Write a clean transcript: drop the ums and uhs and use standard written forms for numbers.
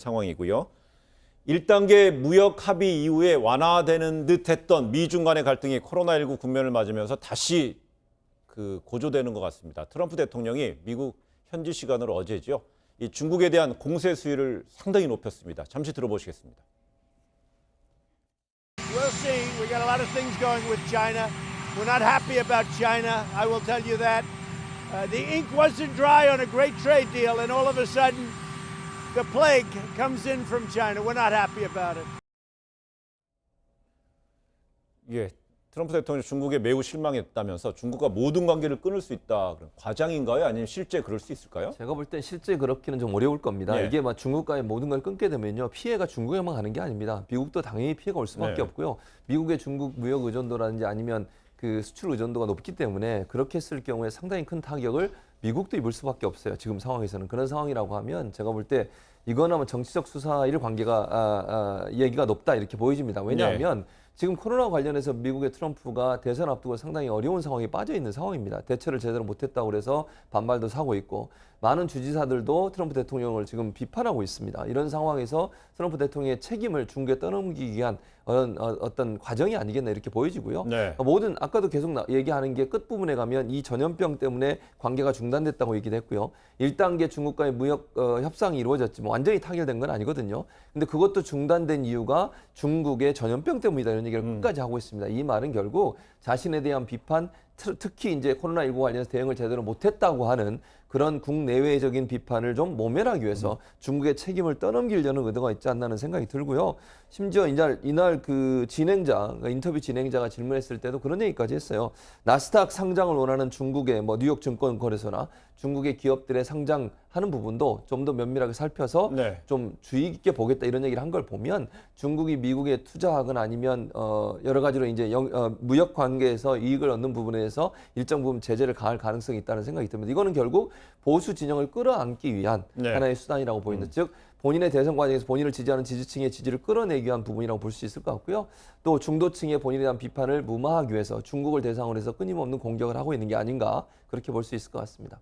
상황이고요. 1단계 무역 합의 이후에 완화되는 듯했던 미중 간의 갈등이 코로나19 국면을 맞으면서 다시 고조되는 것 같습니다. 트럼프 대통령이 미국 현지 시간으로 어제죠. 이 중국에 대한 공세 수위를 상당히 높였습니다. 잠시 들어보시겠습니다. We'll see. We got a lot of things going with China. We're not happy about China. I will tell you that. The ink wasn't dry on a great trade deal, and all of a sudden, the plague comes in from China. We're not happy about it. 예, 트럼프 대통령이 중국에 매우 실망했다면서 중국과 모든 관계를 끊을 수 있다. 과장인가요? 아니면 실제 그럴 수 있을까요? 제가 볼 땐 실제 그렇기는 좀 어려울 겁니다. 네. 이게 막 중국과의 모든 걸 끊게 되면요. 피해가 중국에만 가는 게 아닙니다. 미국도 당연히 피해가 올 수밖에 네. 없고요. 미국의 중국 무역 의존도라든지 아니면 그 수출 의존도가 높기 때문에 그렇게 했을 경우에 상당히 큰 타격을 미국도 입을 수밖에 없어요. 지금 상황에서는. 그런 상황이라고 하면 제가 볼 때 이거는 아마 정치적 수사일 관계가 얘기가 높다 이렇게 보여집니다. 왜냐하면 지금 코로나 관련해서 미국의 트럼프가 대선 앞두고 상당히 어려운 상황에 빠져 있는 상황입니다. 대처를 제대로 못했다고 그래서 반발도 사고 있고 많은 주지사들도 트럼프 대통령을 지금 비판하고 있습니다. 이런 상황에서 트럼프 대통령의 책임을 중국에 떠넘기기 위한 어떤 과정이 아니겠나 이렇게 보여지고요. 네. 모든 아까도 계속 얘기하는 게 끝부분에 가면 이 전염병 때문에 관계가 중단됐다고 얘기도 했고요. 1단계 중국과의 무역 협상이 이루어졌지 뭐 완전히 타결된 건 아니거든요. 근데 그것도 중단된 이유가 중국의 전염병 때문이다 이런 얘기를 끝까지 하고 있습니다. 이 말은 결국 자신에 대한 비판, 특히 이제 코로나19 관련해서 대응을 제대로 못했다고 하는 그런 국내외적인 비판을 좀 모면하기 위해서 중국의 책임을 떠넘기려는 의도가 있지 않나 하는 생각이 들고요. 심지어 이날 그 인터뷰 진행자가 질문했을 때도 그런 얘기까지 했어요. 나스닥 상장을 원하는 중국의 뭐 뉴욕 증권거래소나 중국의 기업들의 상장하는 부분도 좀 더 면밀하게 살펴서 네. 좀 주의 깊게 보겠다 이런 얘기를 한 걸 보면 중국이 미국에 투자하거나 아니면 여러 가지로 이제 무역 관계에서 이익을 얻는 부분에서 일정 부분 제재를 가할 가능성이 있다는 생각이 듭니다. 이거는 결국 보수 진영을 끌어안기 위한 네. 하나의 수단이라고 보입니다. 즉 본인의 대선 과정에서 본인을 지지하는 지지층의 지지를 끌어내기 위한 부분이라고 볼 수 있을 것 같고요. 또 중도층의 본인에 대한 비판을 무마하기 위해서 중국을 대상으로 해서 끊임없는 공격을 하고 있는 게 아닌가 그렇게 볼 수 있을 것 같습니다.